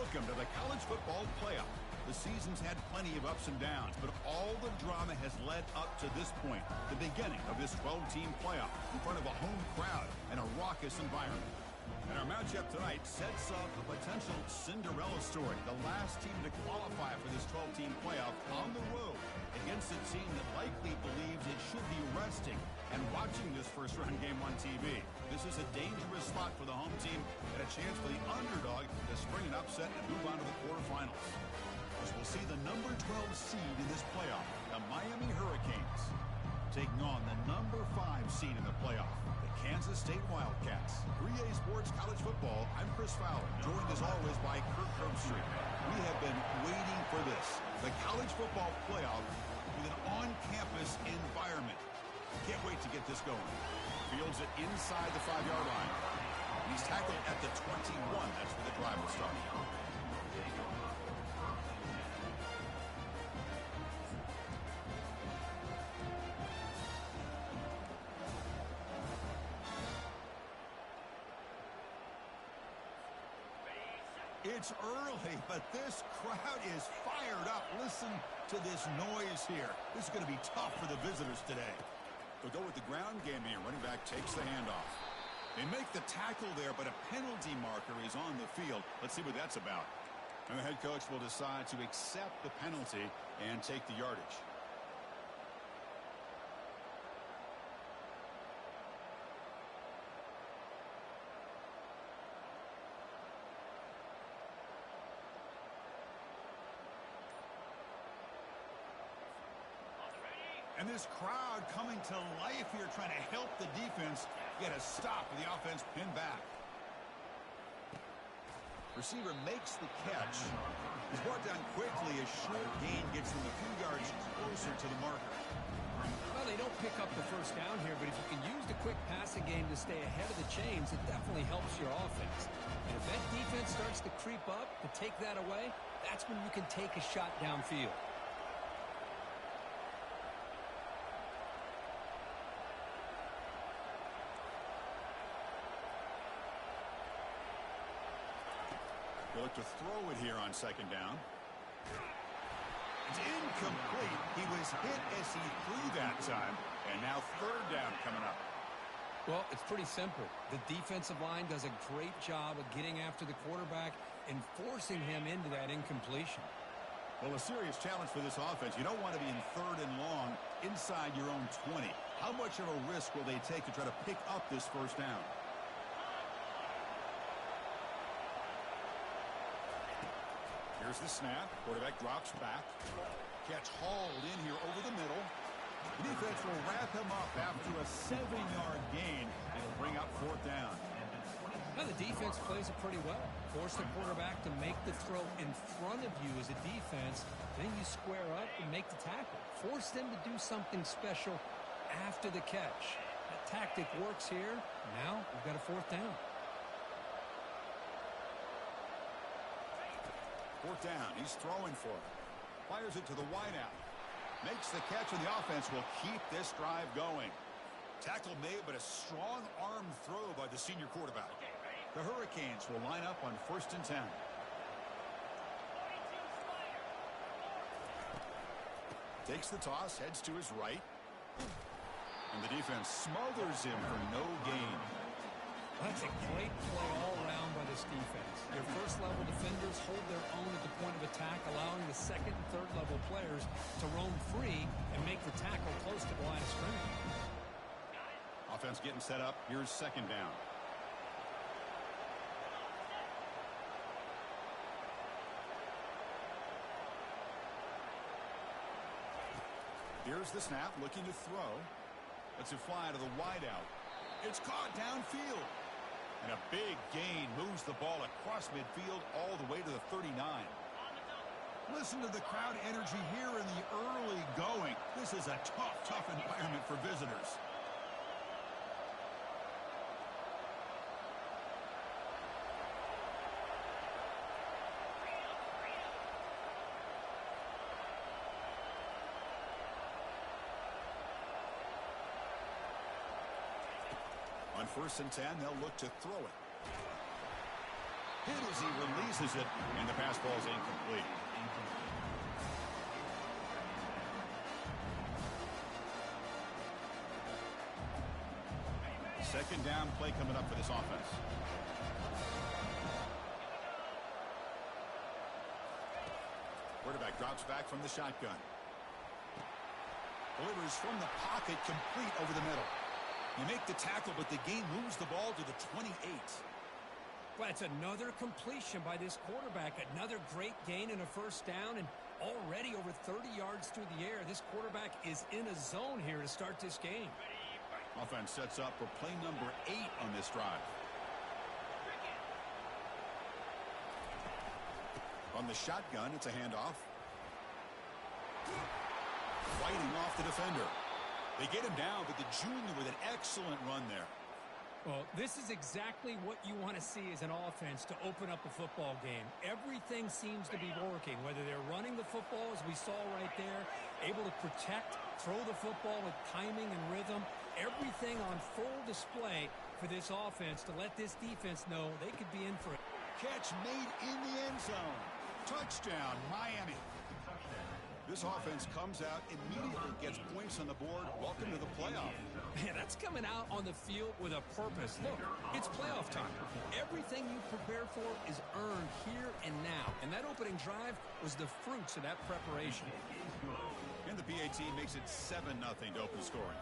Welcome to the college football playoff. The season's had plenty of ups and downs, but all the drama has led up to this point, the beginning of this 12-team playoff in front of a home crowd and a raucous environment. And our matchup tonight sets up a potential Cinderella story, the last team to qualify for this 12-team playoff on the road against a team that likely believes it should be resting and watching this first-round game on TV. This is a dangerous spot for the home team and a chance for the underdog to spring an upset and move on to the quarterfinals. As we'll see the number 12 seed in this playoff, the Miami Hurricanes, taking on the number 5 seed in the playoff, the Kansas State Wildcats. 3A Sports College Football, I'm Chris Fowler, joined as always by Kirk Herbstreit. We have been waiting for this, the college football playoff with an on-campus environment. Can't wait to get this going. Fields it inside the 5-yard line. He's tackled at the 21. That's where the drive will start. It's early, but this crowd is fired up. Listen to this noise here. This is going to be tough for the visitors today. They'll go with the ground game here. Running back takes the handoff. They make the tackle there, but a penalty marker is on the field. Let's see what that's about. And the head coach will decide to accept the penalty and take the yardage. And this crowd coming to life here, trying to help the defense get a stop with the offense pinned back. Receiver makes the catch. He's brought down quickly. A short gain gets them a few yards closer to the marker. Well, they don't pick up the first down here, but if you can use the quick passing game to stay ahead of the chains, it definitely helps your offense. And if that defense starts to creep up to take that away, that's when you can take a shot downfield. They look to throw it here on second down. It's incomplete. He was hit as he threw that time. And now third down coming up. Well, it's pretty simple. The defensive line does a great job of getting after the quarterback and forcing him into that incompletion. Well, a serious challenge for this offense. You don't want to be in third and long inside your own 20. How much of a risk will they take to try to pick up this first down? Here's the snap. Quarterback drops back. Catch hauled in here over the middle. The defense will wrap him up after a 7-yard gain. It'll bring up fourth down. Now the defense plays it pretty well. Force the quarterback to make the throw in front of you as a defense. Then you square up and make the tackle. Force them to do something special after the catch. That tactic works here. Now we've got a fourth down. Fourth down. He's throwing for it. Fires it to the wideout. Makes the catch, and the offense will keep this drive going. Tackle made, but a strong arm throw by the senior quarterback. The Hurricanes will line up on 1st and 10. Takes the toss, heads to his right. And the defense smothers him for no gain. That's a great play all around by this defense. Their first-level defenders hold their own at the point of attack, allowing the second and third-level players to roam free and make the tackle close to the line of scrimmage. Offense getting set up. Here's second down. Here's the snap, looking to throw. Lets it fly to the wideout. It's caught downfield. And a big gain moves the ball across midfield all the way to the 39. Listen to the crowd energy here in the early going. This is a tough environment for visitors. On 1st and 10, they'll look to throw it. hit as he releases it, and the pass ball is incomplete. Second down play coming up for this offense. Quarterback drops back from the shotgun. Delivers from the pocket, complete over the middle. You make the tackle, but the game moves the ball to the 28. Well, it's another completion by this quarterback. Another great gain and a first down, and already over 30 yards through the air. This quarterback is in a zone here to start this game. Offense sets up for play number 8 on this drive. On the shotgun, it's a handoff. Fighting off the defender. They get him down, but the junior with an excellent run there. Well, this is exactly what you want to see as an offense to open up a football game. Everything seems to be working, whether they're running the football, as we saw right there, able to protect, throw the football with timing and rhythm. Everything on full display for this offense to let this defense know they could be in for it. Catch made in the end zone. Touchdown, Miami. This offense comes out, immediately gets points on the board. Welcome to the playoff. Man, that's coming out on the field with a purpose. Look, it's playoff time. Everything you prepare for is earned here and now. And that opening drive was the fruits of that preparation. And the PAT makes it 7-0 to open scoring.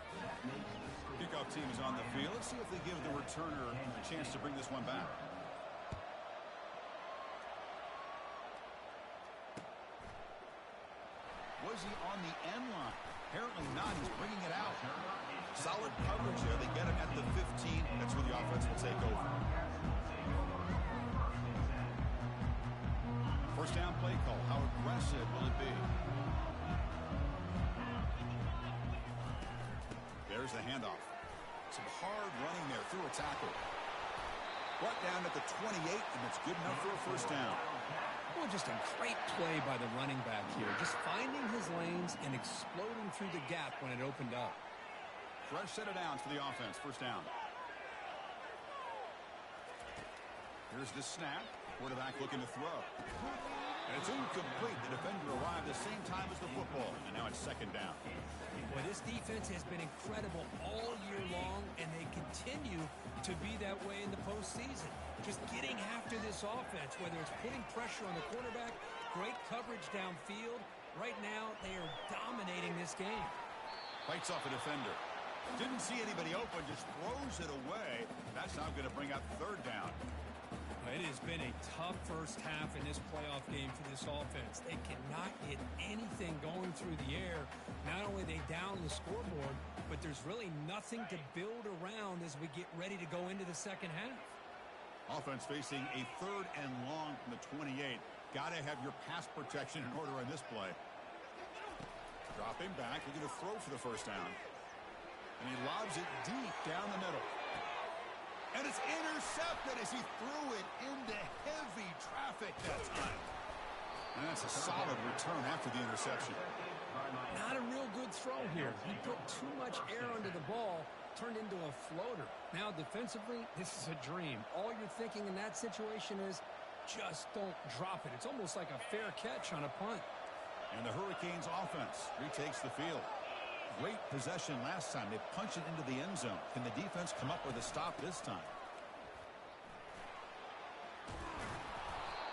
Kickoff team is on the field. Let's see if they give the returner a chance to bring this one back. Was he on the end line? Apparently not. He's bringing it out. Solid coverage there. They get him at the 15. That's where the offense will take over. First down play call. How aggressive will it be? There's the handoff. Some hard running there through a tackle. Brought down at the 28, and it's good enough for a first down. Well, just a great play by the running back here. Just finding his lanes and exploding through the gap when it opened up. Fresh set of downs for the offense. First down. Here's the snap. Quarterback looking to throw. And it's incomplete. The defender arrived the same time as the football. And now it's second down. Well, this defense has been incredible all year long, and they continue to be that way in the postseason. Just getting after this offense, whether it's putting pressure on the quarterback, great coverage downfield. Right now, they are dominating this game. Fights off a defender. Didn't see anybody open, just throws it away. That's now going to bring up third down. It has been a tough first half in this playoff game for this offense. They cannot get anything going through the air. Not only are they down the scoreboard, but there's really nothing to build around as we get ready to go into the second half. Offense facing a third and long from the 28. Got to have your pass protection in order on this play. Dropping back, looking to throw for the first down. And he lobs it deep down the middle. And it's intercepted as he threw it into heavy traffic that time. And that's a solid return after the interception. Not a real good throw here. He put too much air under the ball, turned into a floater. Now defensively, this is a dream. All you're thinking in that situation is just don't drop it. It's almost like a fair catch on a punt. And the Hurricanes offense retakes the field. Great possession last time. They punch it into the end zone. Can the defense come up with a stop this time?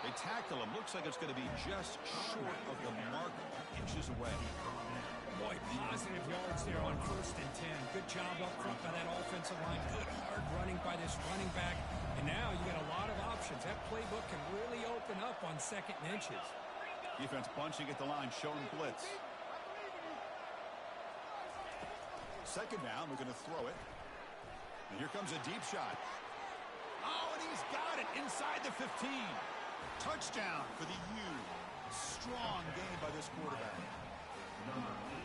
They tackle him. Looks like it's going to be just short of the mark, inches away. Boy, positive yards there on 1st and 10. Good job up front by that offensive line. Good hard running by this running back. And now you got a lot of options. That playbook can really open up on 2nd and inches. Defense bunching at the line, showing blitz. Second down, we're going to throw it. And here comes a deep shot. Oh, and he's got it inside the 15. Touchdown for the U. Strong game by this quarterback.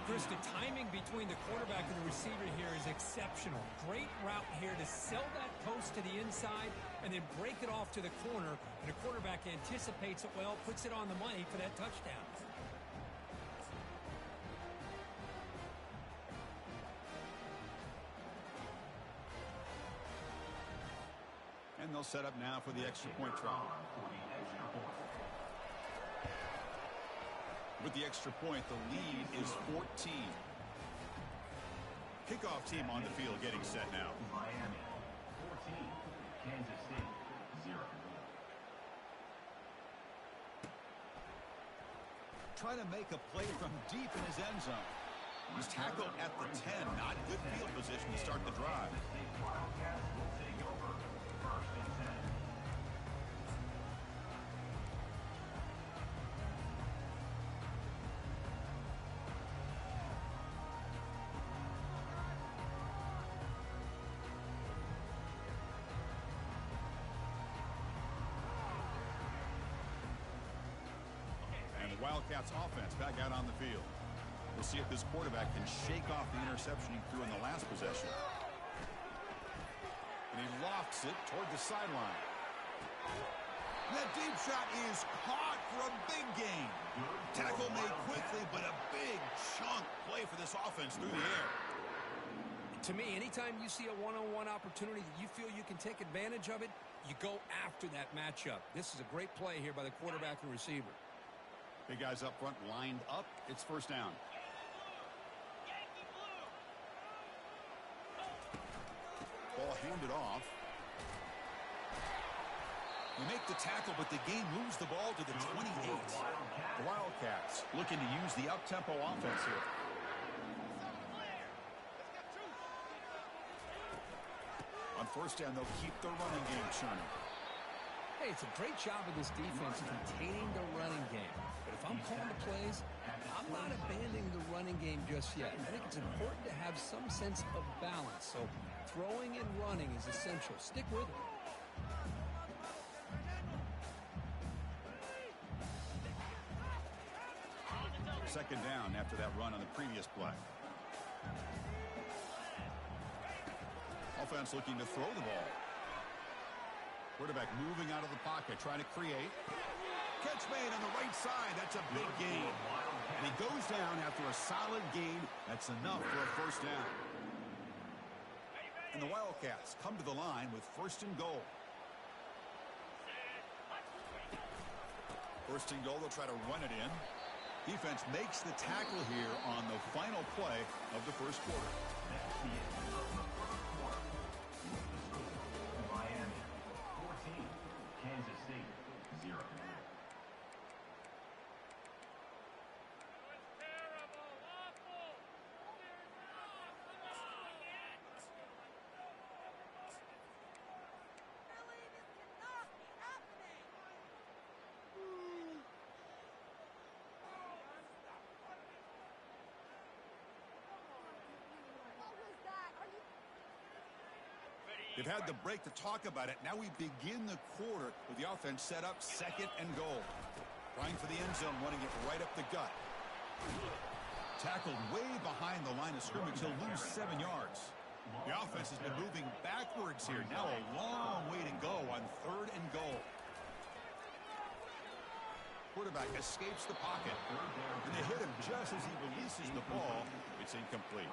Chris, the timing between the quarterback and the receiver here is exceptional. Great route here to sell that post to the inside and then break it off to the corner. And the quarterback anticipates it well, puts it on the money for that touchdown. And they'll set up now for the extra point try. With the extra point, the lead is 14. Kickoff team on the field getting set now. Miami 14, Kansas State 0. Trying to make a play from deep in his end zone. He's tackled at the 10. Not good field position to start the drive. Wildcats will take over 1st and 10. Wildcats offense back out on the field. We'll see if this quarterback can shake off the interception he threw in the last possession. And he lofts it toward the sideline. That deep shot is caught for a big gain. Tackle made quickly, but a big chunk play for this offense through the air. To me, anytime you see a one-on-one opportunity that you feel you can take advantage of it, you go after that matchup. This is a great play here by the quarterback and receiver. Big guys up front lined up. It's first down. Ball handed off. They make the tackle, but the game moves the ball to the 28. The Wildcats looking to use the up-tempo offense here. On first down, they'll keep the running game churning. Hey, it's a great job of this defense containing the running game. But if I'm calling the plays, I'm not abandoning the running game just yet. I think it's important to have some sense of balance. So throwing and running is essential. Stick with it. Second down after that run on the previous play. Offense looking to throw the ball. Quarterback moving out of the pocket, trying to create. Catch made on the right side. That's a big gain. And he goes down after a solid gain. That's enough for a first down. And the Wildcats come to the line with first and goal. First and goal, they'll try to run it in. Defense makes the tackle here on the final play of the first quarter. Miami 14, Kansas State 0. They've had the break to talk about it. Now we begin the quarter with the offense set up second and goal. Trying for the end zone, running it right up the gut. Tackled way behind the line of scrimmage. He'll lose 7 yards. The offense has been moving backwards here. Now a long way to go on third and goal. Quarterback escapes the pocket. And they hit him just as he releases the ball. It's incomplete.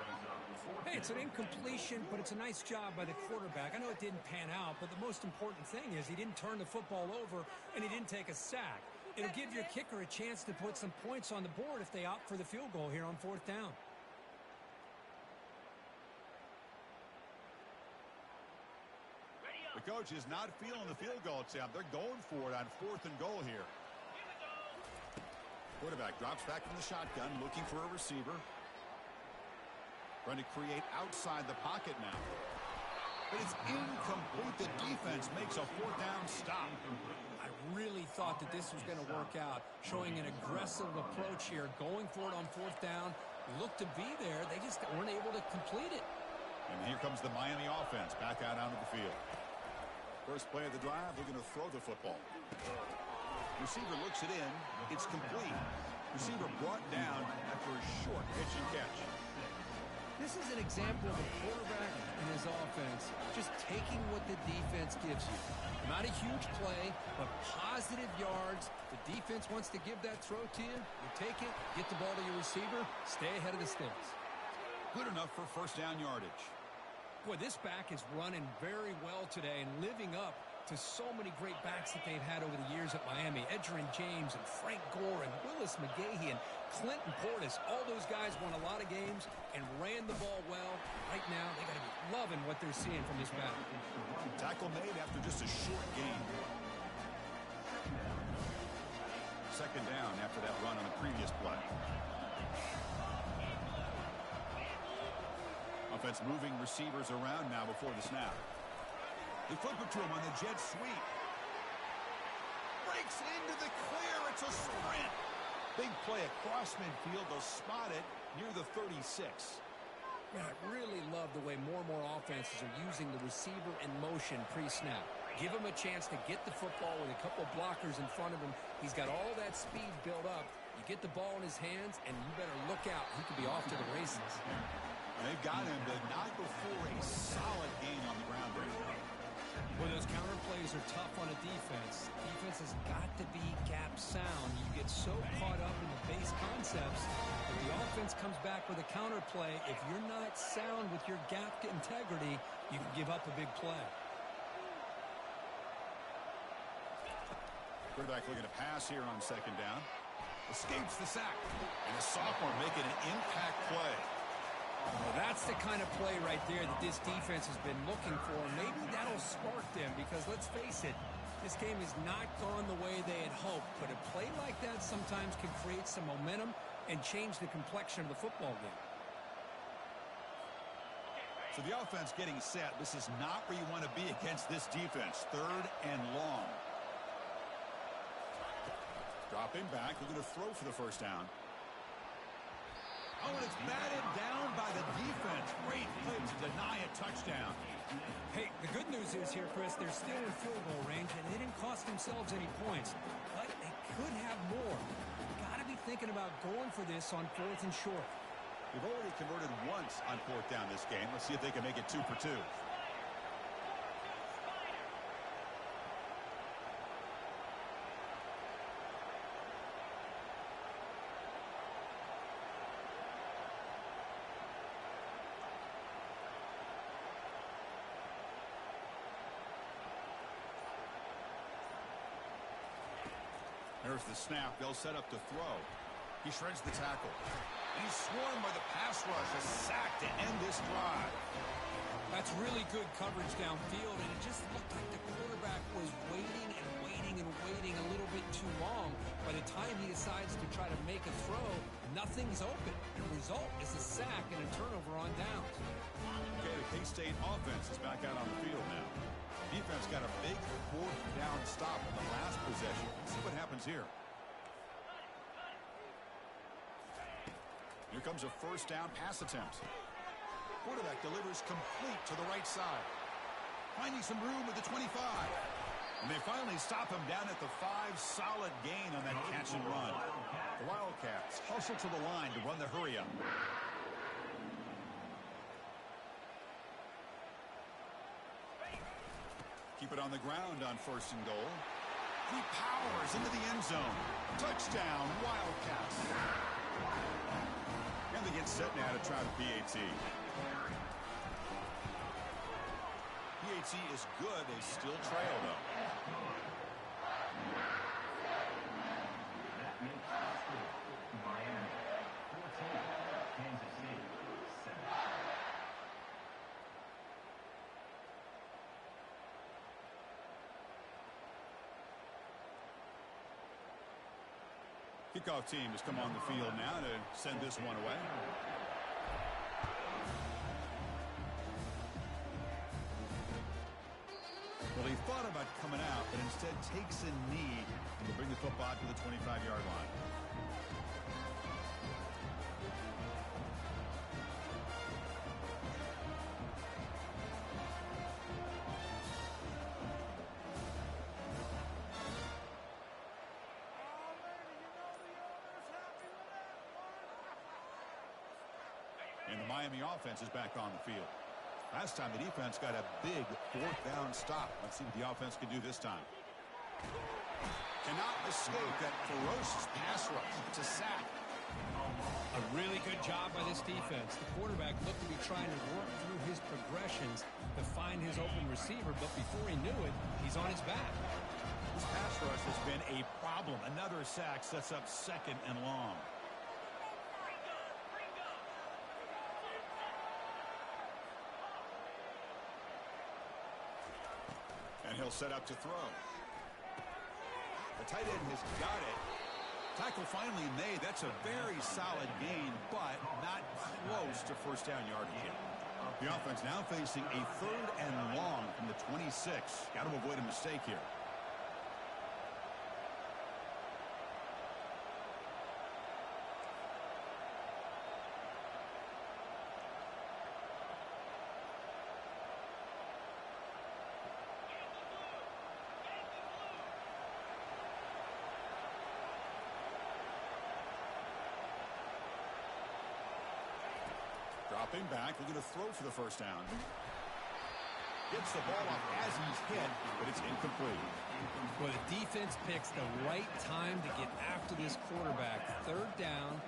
Hey, it's an incompletion, but it's a nice job by the quarterback. I know it didn't pan out, but the most important thing is he didn't turn the football over and he didn't take a sack. It'll give your kicker a chance to put some points on the board if they opt for the field goal here on fourth down. The coach is not feeling the field goal attempt. They're going for it on fourth and goal here. Quarterback drops back from the shotgun, looking for a receiver. Trying to create outside the pocket now. But it's incomplete. The defense makes a fourth down stop. I really thought that this was going to work out, showing an aggressive approach here, going for it on fourth down. Looked to be there. They just weren't able to complete it. And here comes the Miami offense back out onto the field. First play of the drive, they're going to throw the football. Receiver looks it in. It's complete. Receiver brought down after a short pitch and catch. This is an example of a quarterback and his offense just taking what the defense gives you. Not a huge play, but positive yards. The defense wants to give that throw to you. You take it, get the ball to your receiver, stay ahead of the sticks. Good enough for first down yardage. Boy, this back is running very well today and living up to so many great backs that they've had over the years at Miami. Edgerrin James and Frank Gore and Willis McGahee and Clinton Portis. All those guys won a lot of games and ran the ball well. Right now, they got to be loving what they're seeing from this back. Tackle made after just a short gain. Second down after that run on the previous play. Offense moving receivers around now before the snap. They flip it to him on the jet sweep. Breaks into the clear. It's a sprint. Big play across midfield. They'll spot it near the 36. Yeah, I really love the way more and more offenses are using the receiver in motion pre-snap. Give him a chance to get the football with a couple blockers in front of him. He's got all that speed built up. You get the ball in his hands, and you better look out. He could be off to the races. They've got him, but not before a solid gain on the ground there. Well, those counter plays are tough on a defense. Defense has got to be gap sound. You get so caught up in the base concepts. If the offense comes back with a counter play, if you're not sound with your gap integrity, you can give up a big play. Quarterback looking to pass here on second down. Escapes the sack. And the sophomore making an impact play. Well, that's the kind of play right there that this defense has been looking for. Maybe that'll spark them because, let's face it, this game has not gone the way they had hoped. But a play like that sometimes can create some momentum and change the complexion of the football game. So the offense getting set. This is not where you want to be against this defense. Third and long. Dropping back. Looking to throw for the first down. Oh, and it's batted down by the defense. Great play to deny a touchdown. Hey, the good news is here, Chris, they're still in field goal range, and they didn't cost themselves any points. But they could have more. Got to be thinking about going for this on 4th and short. They've already converted once on 4th down this game. Let's see if they can make it 2 for 2. There's the snap. They'll set up to throw. He shreds the tackle. And he's swarmed by the pass rush. A sack to end this drive. That's really good coverage downfield, and it just looked like the quarterback was waiting and waiting and waiting a little bit too long. By the time he decides to try to make a throw, nothing's open. The result is a sack and a turnover on downs. Okay, the K-State offense is back out on the field now. Defense got a big 4th down stop on the last possession. Let's see what happens here. Here comes a first down pass attempt. Quarterback delivers complete to the right side. Finding some room at the 25. And they finally stop him down at the 5. Solid gain on that catch and run. The Wildcats hustle to the line to run the hurry up. Keep it on the ground on 1st and goal. He powers into the end zone. Touchdown, Wildcats. And they get set now to try the PAT. PAT is good. They still trail, though. Miami 14, Kansas City 7. Kickoff team has come on the field now to send this one away. Well, he thought about coming out, but instead takes a knee to bring the football to the 25-yard line. And the Miami offense is back on the field. Last time the defense got a big 4th down stop. Let's see what the offense can do this time. Cannot escape that ferocious pass rush. It's a sack. A really good job by this defense. The quarterback looked to be trying to work through his progressions to find his open receiver, but before he knew it, he's on his back. This pass rush has been a problem. Another sack sets up 2nd and long. And he'll set up to throw. The tight end has got it. Tackle finally made. That's a very solid gain, but not close to first down yardage yet. The offense now facing a 3rd and long from the 26. Got to avoid a mistake here. Dropping back, looking to throw for the first down. Gets the ball off as he's hit, but it's incomplete. Well, the defense picks the right time to get after this quarterback. 3rd down,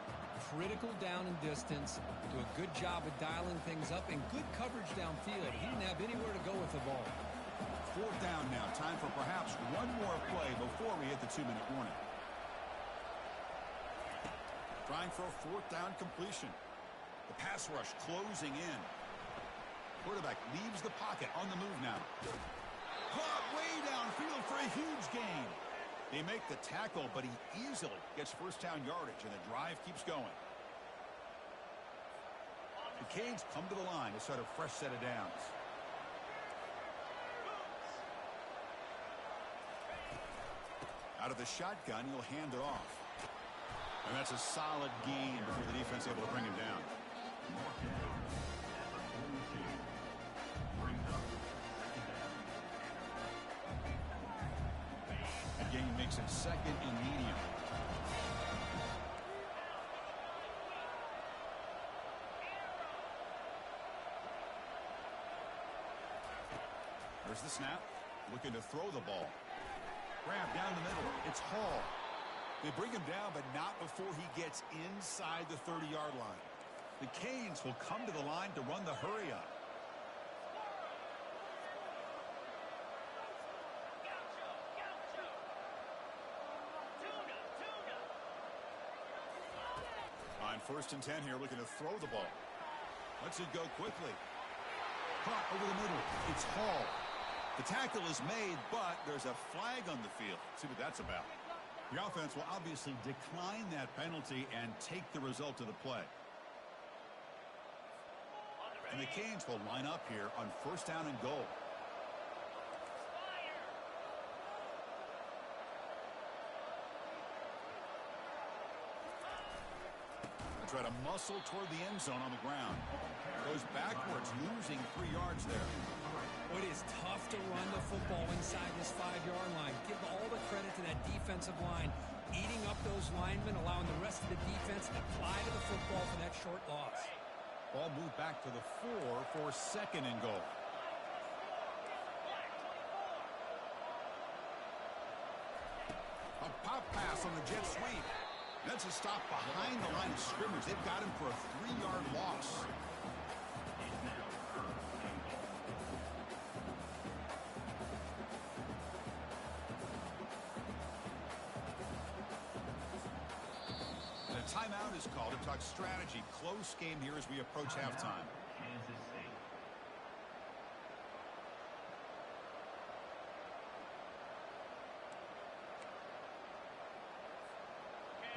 critical down and distance. Do a good job of dialing things up and good coverage downfield. He didn't have anywhere to go with the ball. 4th down now. Time for perhaps one more play before we hit the 2-minute warning. Trying for a 4th down completion. The pass rush closing in. Quarterback leaves the pocket on the move now. Caught way downfield for a huge gain. They make the tackle, but he easily gets first down yardage, and the drive keeps going. The Canes come to the line to start a fresh set of downs. Out of the shotgun, he'll hand it off. And that's a solid gain before the defense able to bring him down. The gain makes it 2nd and medium. There's the snap. Looking to throw the ball. Grab down the middle. It's Hall. They bring him down, but not before he gets inside the 30-yard line. The Canes will come to the line to run the hurry up. On 1st and 10 here, looking to throw the ball. Lets it go quickly. Caught over the middle. It's Hall. The tackle is made, but there's a flag on the field. Let's see what that's about. The offense will obviously decline that penalty and take the result of the play. And the Canes will line up here on 1st down and goal. They try to muscle toward the end zone on the ground. Goes backwards, losing 3 yards there. It is tough to run the football inside this 5-yard line. Give all the credit to that defensive line, eating up those linemen, allowing the rest of the defense to fly to the football for that short loss. Ball moved back to the 4 for 2nd and goal. A pop pass on the jet sweep. That's a stop behind the line of scrimmage. They've got him for a 3-yard loss. Timeout is called to talk strategy. Close game here as we approach halftime.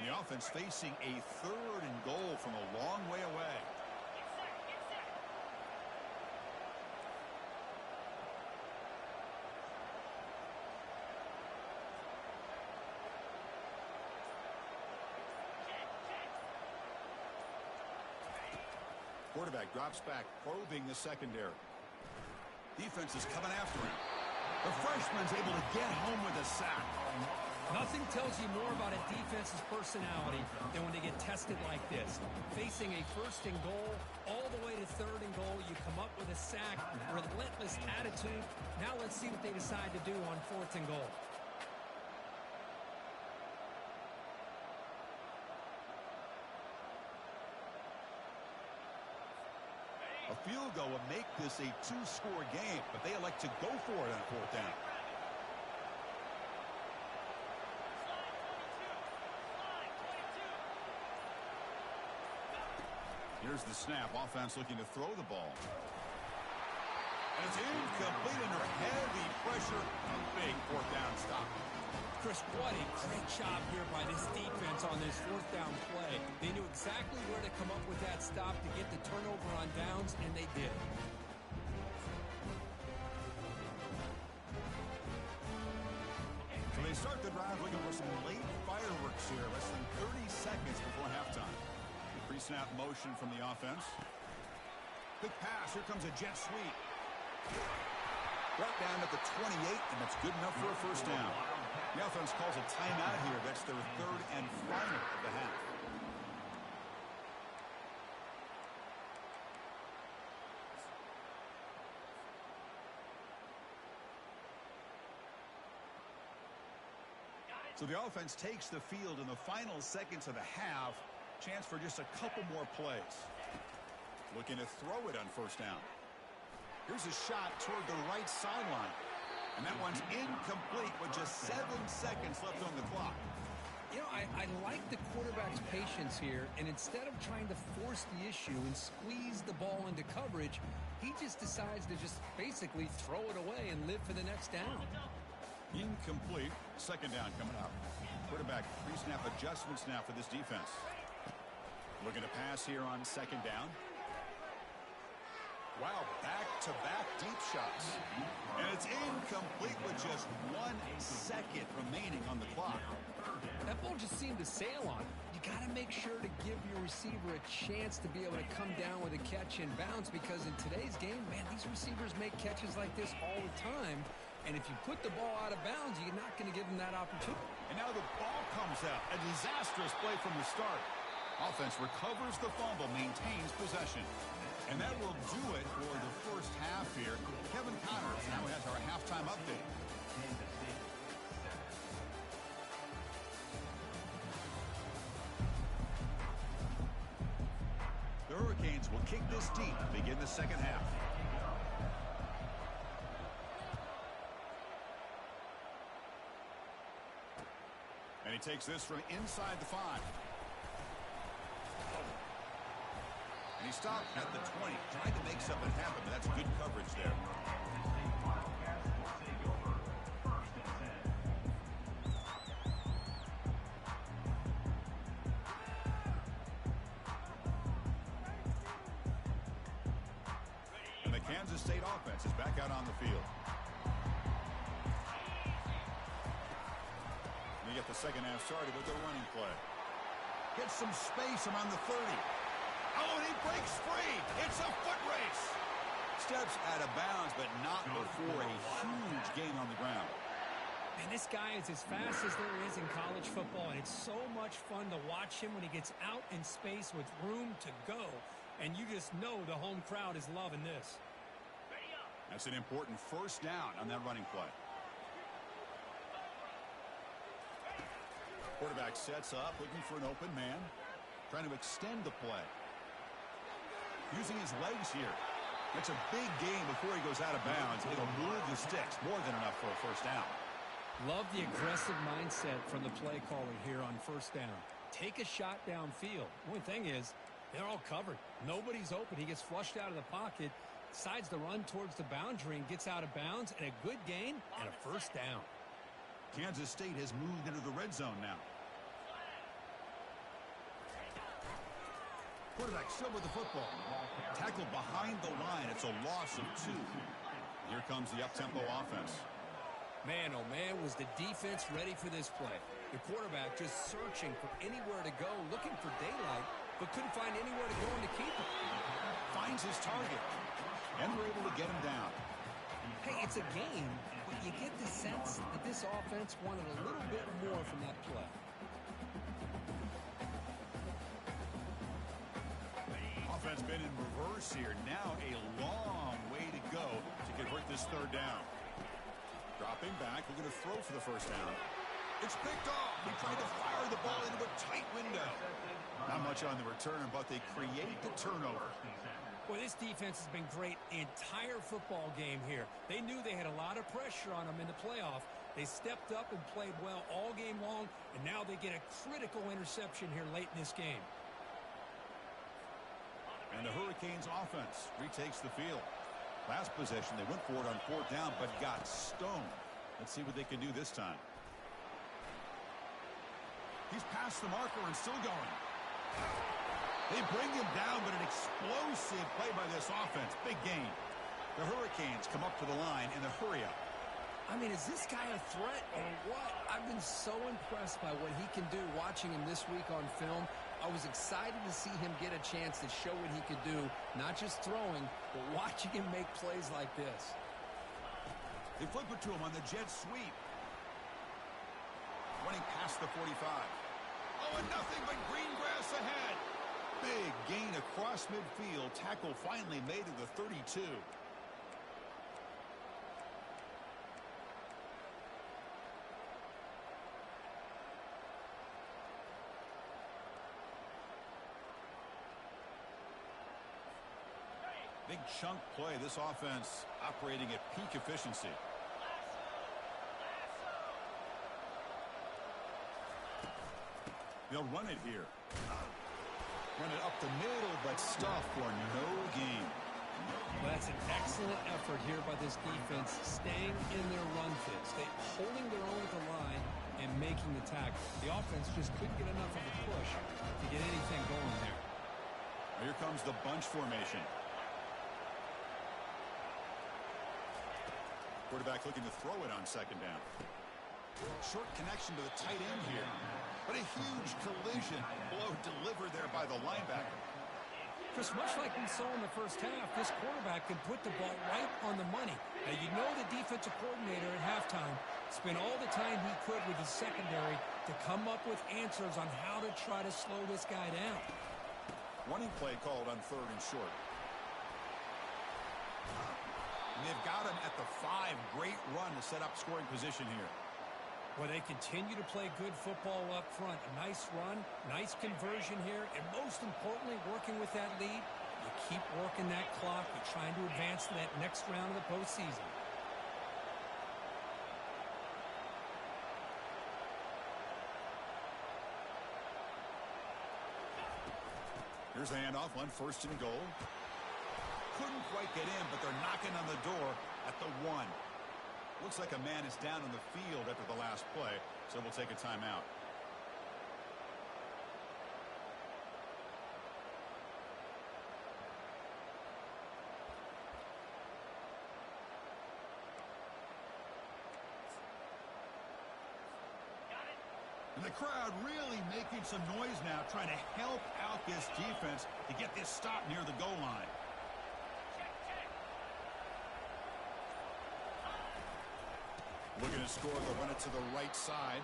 The offense facing a 3rd and goal from a long way away. Quarterback drops back, probing the secondary. Defense is coming after him. The freshman's able to get home with a sack. Nothing tells you more about a defense's personality than when they get tested like this. Facing a 1st and goal, all the way to 3rd and goal, you come up with a sack, relentless attitude. Now let's see what they decide to do on 4th and goal. A field goal would make this a two-score game, but they elect to go for it on fourth down. Here's the snap. Offense looking to throw the ball. And it's incomplete under heavy pressure. A big fourth down stop. Chris, what a great job here by this defense on this fourth down play. They knew exactly where to come up with that stop to get the turnover on downs, and they did. So they start the drive looking for some late fireworks here. Less than 30 seconds before halftime. The pre-snap motion from the offense. Quick pass. Here comes a jet sweep. Brought down at the 28, and that's good enough for a first down. The offense calls a timeout here. That's their third and final of the half. So the offense takes the field in the final seconds of the half. Chance for just a couple more plays. Looking to throw it on first down. Here's a shot toward the right sideline. And that one's incomplete with just 7 seconds left on the clock. You know, I like the quarterback's patience here, and instead of trying to force the issue and squeeze the ball into coverage, he just decides to just basically throw it away and live for the next down. Incomplete. Second down coming up. Quarterback pre-snap adjustments now for this defense. Looking to pass here on second down. Wow, back-to-back deep shots. And it's incomplete with just 1 second remaining on the clock. That ball just seemed to sail on it. You got to make sure to give your receiver a chance to be able to come down with a catch in bounds, because in today's game, man, these receivers make catches like this all the time. And if you put the ball out of bounds, you're not going to give them that opportunity. And now the ball comes out. A disastrous play from the start. Offense recovers the fumble, maintains possession. And that will do it for the first half here. Kevin Connors now has our halftime update. The Hurricanes will kick this deep to begin the second half. And he takes this from inside the 5. And he stopped at the 20, trying to make something happen, but that's good coverage there. And the Kansas State offense is back out on the field. We get the second half started with a running play. Gets some space around the 30. Oh, and he breaks free. It's a foot race. Steps out of bounds, but not before a huge gain on the ground. And this guy is as fast as there is in college football, and it's so much fun to watch him when he gets out in space with room to go. And you just know the home crowd is loving this. That's an important first down on that running play. Quarterback sets up, looking for an open man. Trying to extend the play. Using his legs here. That's a big gain before he goes out of bounds. It'll move the sticks. More than enough for a first down. Love the aggressive mindset from the play caller here on first down. Take a shot downfield. The only thing is, they're all covered. Nobody's open. He gets flushed out of the pocket, decides to run towards the boundary and gets out of bounds, and a good gain and a first down. Kansas State has moved into the red zone now. Quarterback still with the football. Tackled behind the line. It's a loss of 2. Here comes the up-tempo offense. Man, oh man, was the defense ready for this play. The quarterback just searching for anywhere to go, looking for daylight, but couldn't find anywhere to go in to keep it. Finds his target, and they're able to get him down. Hey, it's a game, but you get the sense that this offense wanted a little bit more from that play. Offense been in reverse here. Now a long way to go to convert this third down. Dropping back, we're going to throw for the first down. It's picked off. He tried to fire the ball into a tight window. Not much on the return, but they create the turnover. Well, this defense has been great the entire football game here. They knew they had a lot of pressure on them in the playoff. They stepped up and played well all game long, and now they get a critical interception here late in this game. And the Hurricanes offense retakes the field. Last possession, they went for it on 4th down, but got stoned. Let's see what they can do this time. He's past the marker and still going. They bring him down, but an explosive play by this offense. Big gain. The Hurricanes come up to the line in the hurry up. I mean, is this guy a threat or what? I've been so impressed by what he can do watching him this week on film. I was excited to see him get a chance to show what he could do, not just throwing, but watching him make plays like this. They flip it to him on the jet sweep. Running past the 45. Oh, and nothing but green grass ahead. Big gain across midfield. Tackle finally made to the 32. Big chunk play. This offense operating at peak efficiency. They'll run it here. Run it up the middle, but stuff for no gain. Well, that's an excellent effort here by this defense, staying in their run fits. They holding their own at the line and making the tackle. The offense just couldn't get enough of a push to get anything going there. Here comes the bunch formation. Quarterback looking to throw it on 2nd down. Short connection to the tight end here. But a huge collision blow delivered there by the linebacker. Just much like we saw in the first half, this quarterback can put the ball right on the money. Now, you know the defensive coordinator at halftime spent all the time he could with his secondary to come up with answers on how to try to slow this guy down. Running play called on 3rd and short. And they've got him at the 5. Great run to set up scoring position here. Well, they continue to play good football up front. A nice run, nice conversion here, and most importantly, working with that lead, you keep working that clock. You're trying to advance to that next round of the postseason. Here's the handoff on 1st and goal. Couldn't quite get in, but they're knocking on the door at the 1. Looks like a man is down on the field after the last play, so we'll take a timeout. And the crowd really making some noise now, trying to help out this defense to get this stop near the goal line. Looking to score, they'll run it to the right side.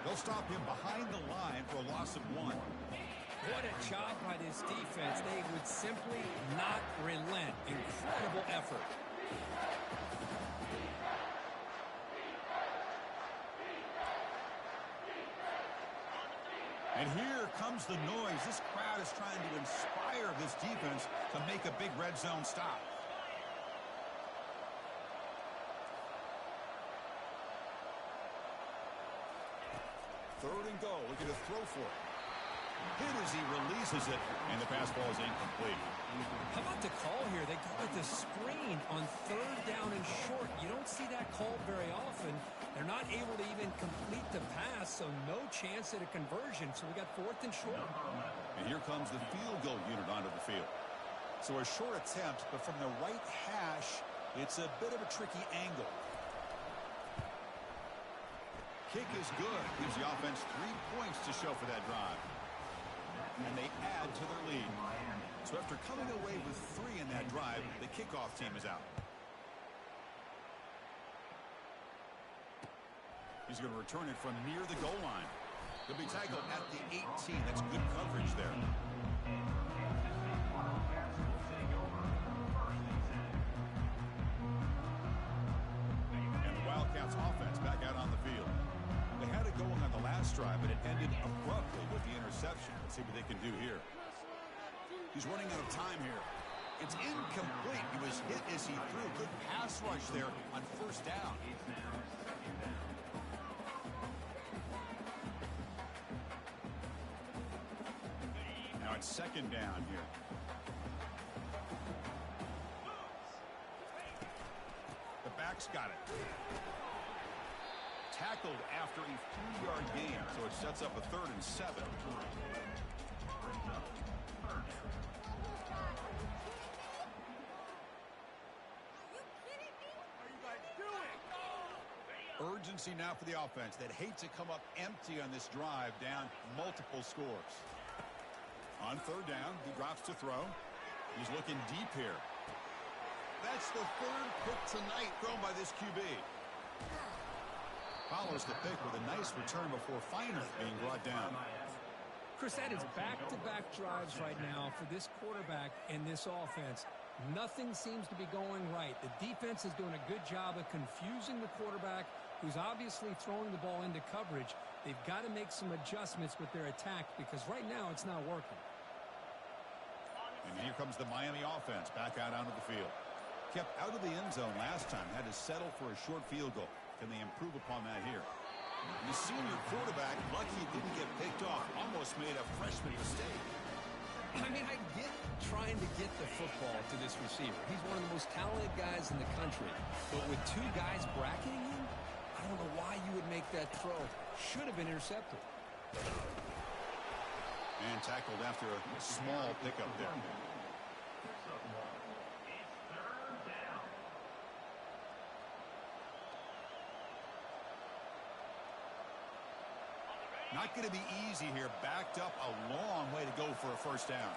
They'll stop him behind the line for a loss of 1. What a job by this defense. They would simply not relent. Incredible effort. And here comes the noise. This crowd is trying to inspire this defense to make a big red zone stop. 3rd and goal. Looking to throw for it. Hit as he releases it, and the pass ball is incomplete. How about the call here? They call it the screen on 3rd down and short. You don't see that called very often. They're not able to even complete the pass, so no chance at a conversion. So we got 4th and short. And here comes the field goal unit onto the field. So a short attempt, but from the right hash, it's a bit of a tricky angle. Kick is good. Gives the offense 3 points to show for that drive. And they add to their lead. So after coming away with 3 in that drive, the kickoff team is out. He's going to return it from near the goal line. He'll be tackled at the 18. That's good coverage there. And the Wildcats offense back out on the field. They had it going on the last drive, but it ended abruptly with the interception. Let's see what they can do here. He's running out of time here. It's incomplete. He was hit as he threw. Good pass rush there on first down. It's now second down. Now it's second down here. The back's got it. Tackled after a 3-yard gain, so it sets up a 3rd and 7. Urgency now for the offense that hate to come up empty on this drive, down multiple scores. On 3rd down, he drops to throw. He's looking deep here. That's the 3rd pick tonight thrown by this QB. Follows the pick with a nice return before finally being brought down. Chris, that is back-to-back drives right now for this quarterback and this offense. Nothing seems to be going right. The defense is doing a good job of confusing the quarterback, who's obviously throwing the ball into coverage. They've got to make some adjustments with their attack because right now it's not working. And here comes the Miami offense back out onto the field. Kept out of the end zone last time, had to settle for a short field goal. Can they improve upon that here? And the senior quarterback, lucky he didn't get picked off, almost made a freshman mistake. I mean, I get trying to get the football to this receiver. He's one of the most talented guys in the country. But with 2 guys bracketing him, I don't know why you would make that throw. Should have been intercepted. And tackled after a small pickup there. Not going to be easy here. Backed up a long way to go for a first down.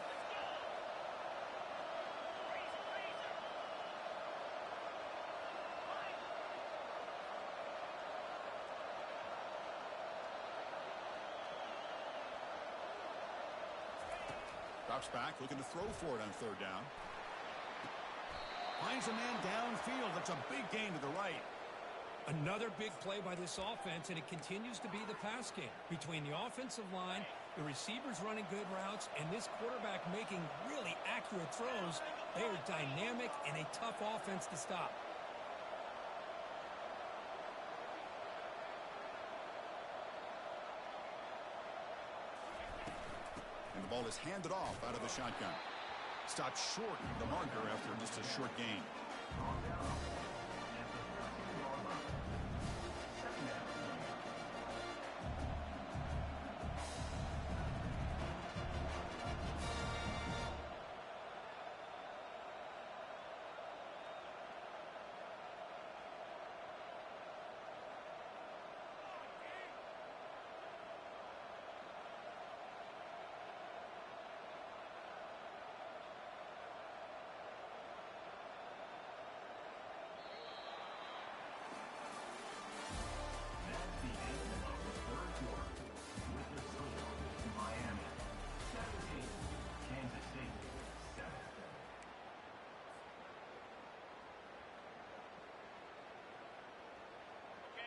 Drops back, looking to throw for it on 3rd down. Finds a man downfield. That's a big gain to the right. Another big play by this offense, and it continues to be the pass game. Between the offensive line, the receivers running good routes, and this quarterback making really accurate throws, they are dynamic and a tough offense to stop. And the ball is handed off out of the shotgun. Stopped short of the marker after just a short gain.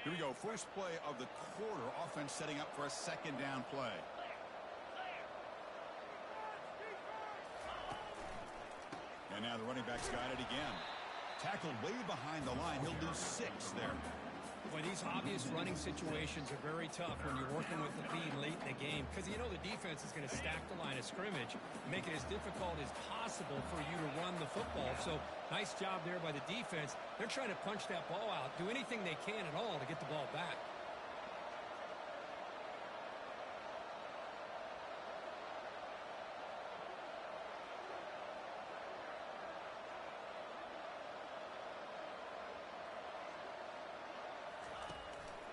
Here we go. First play of the quarter. Offense setting up for a 2nd down play. And now the running back's got it again. Tackled way behind the line. He'll lose 6 there. Boy, these obvious running situations are very tough when you're working with the lead late in the game because you know the defense is going to stack the line of scrimmage, make it as difficult as possible for you to run the football. So nice job there by the defense. They're trying to punch that ball out, do anything they can at all to get the ball back.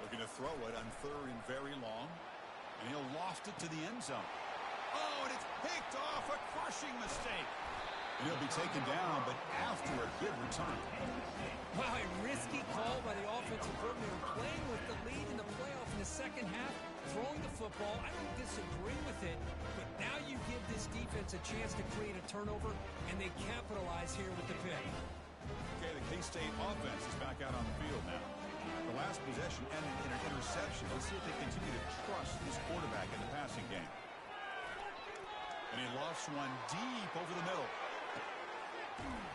Looking to throw it on 3rd and very long. And he'll loft it to the end zone. Oh, and it's picked off. A crushing mistake. And he'll be taken down, but after a good return. Wow, a risky call by the offensive coordinator, playing with the lead in the playoff in the second half, throwing the football. I don't disagree with it, but now you give this defense a chance to create a turnover, and they capitalize here with the pick. Okay, the K-State offense is back out on the field now. The last possession ended in an interception. Let's see if they continue to trust this quarterback in the passing game. And he lofts one deep over the middle.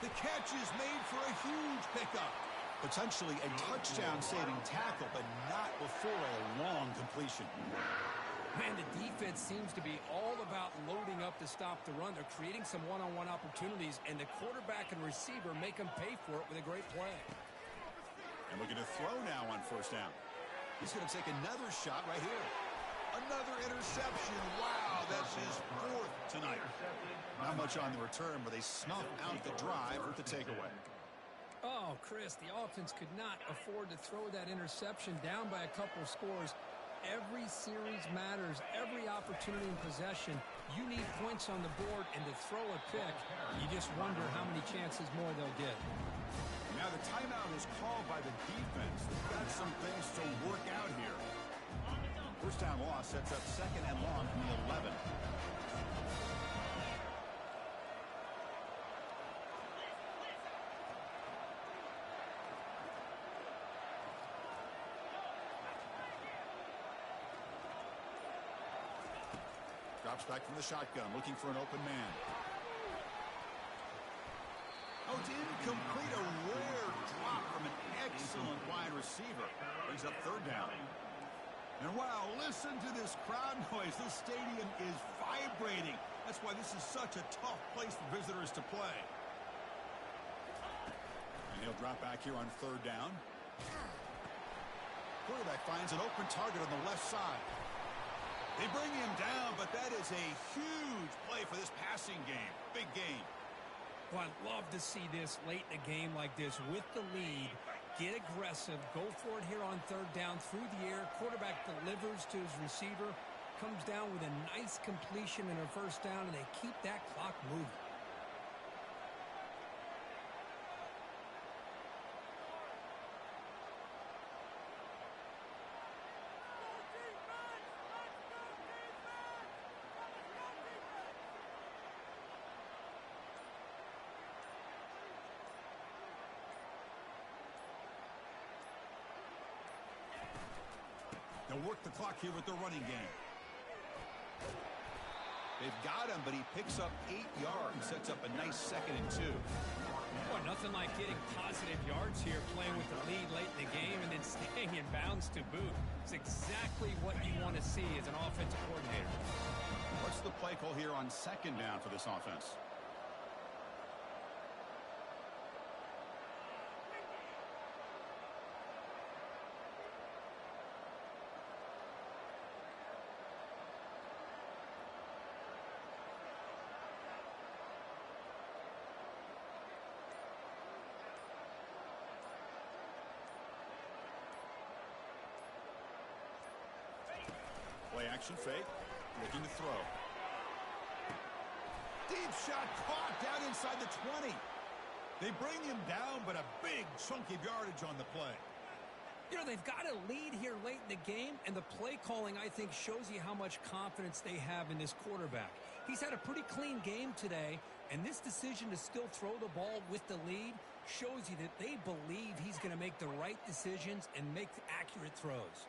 The catch is made for a huge pickup. Potentially a touchdown-saving tackle, but not before a long completion. Man, the defense seems to be all about loading up to stop the run. They're creating some one-on-one opportunities, and the quarterback and receiver make them pay for it with a great play. And looking to throw now on first down. He's going to take another shot right here. Another interception. Wow, that's his fourth tonight. Not much on the return, but they snuff out the drive with the takeaway. Oh, Chris, the offense could not afford to throw that interception down by a couple of scores. Every series matters. Every opportunity in possession. You need points on the board, and to throw a pick, you just wonder how many chances more they'll get. Now the timeout is called by the defense. They've got some things to work out here. First down loss sets up second and long from the 11. Drops back from the shotgun, looking for an open man. Oh, it's incomplete. A rare drop from an excellent wide receiver. Brings up third down. And wow, listen to this crowd noise. This stadium is vibrating. That's why this is such a tough place for visitors to play. And he'll drop back here on third down. Quarterback finds an open target on the left side. They bring him down, but that is a huge play for this passing game. Big game. Well, I'd love to see this late in a game like this with the lead. Get aggressive. Go for it here on third down through the air. Quarterback delivers to his receiver. Comes down with a nice completion and a first down, and they keep that clock moving. They'll work the clock here with the running game. They've got him, but he picks up 8 yards. Sets up a nice 2nd and 2. Boy, nothing like getting positive yards here, playing with the lead late in the game and then staying in bounds to boot. It's exactly what you want to see as an offensive coordinator. What's the play call here on second down for this offense? Play action fake, looking to throw. Deep shot caught down inside the 20. They bring him down, but a big chunk of yardage on the play. You know, they've got a lead here late in the game, and the play calling, I think, shows you how much confidence they have in this quarterback. He's had a pretty clean game today, and this decision to still throw the ball with the lead shows you that they believe he's going to make the right decisions and make accurate throws.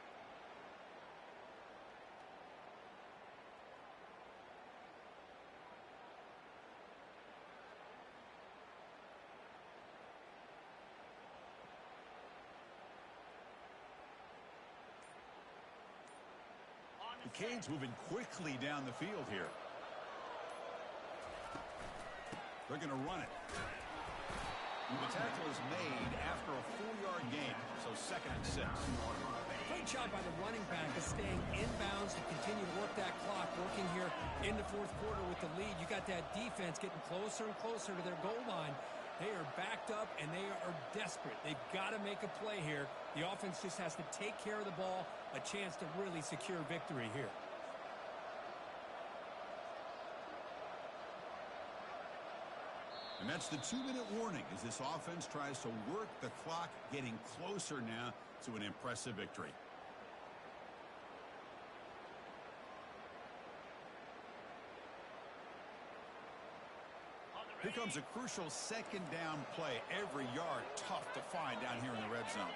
The Canes moving quickly down the field here. They're going to run it. The tackle is made after a 4-yard gain, so 2nd and 6. Great job by the running back of staying inbounds to continue to work that clock, working here in the fourth quarter with the lead. You got that defense getting closer and closer to their goal line. They are backed up, and they are desperate. They've got to make a play here. The offense just has to take care of the ball, a chance to really secure victory here. And that's the 2-minute warning as this offense tries to work the clock, getting closer now to an impressive victory. Here comes a crucial 2nd down play. Every yard tough to find down here in the red zone.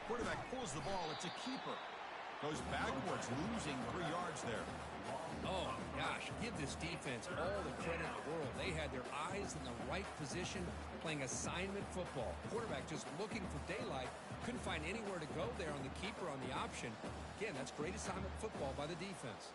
Quarterback pulls the ball. It's a keeper. Goes backwards, losing 3 yards there. Oh, gosh, give this defense all the credit in the world. They had their eyes in the right position, playing assignment football. Quarterback just looking for daylight. Couldn't find anywhere to go there on the keeper on the option. Again, that's great assignment football by the defense.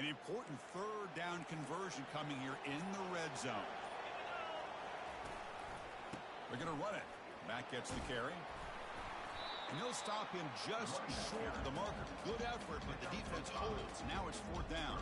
An important third down conversion coming here in the red zone. They're going to run it. Mack gets the carry. And they'll stop him just short of the marker. Good effort, but the defense holds. Now it's fourth down.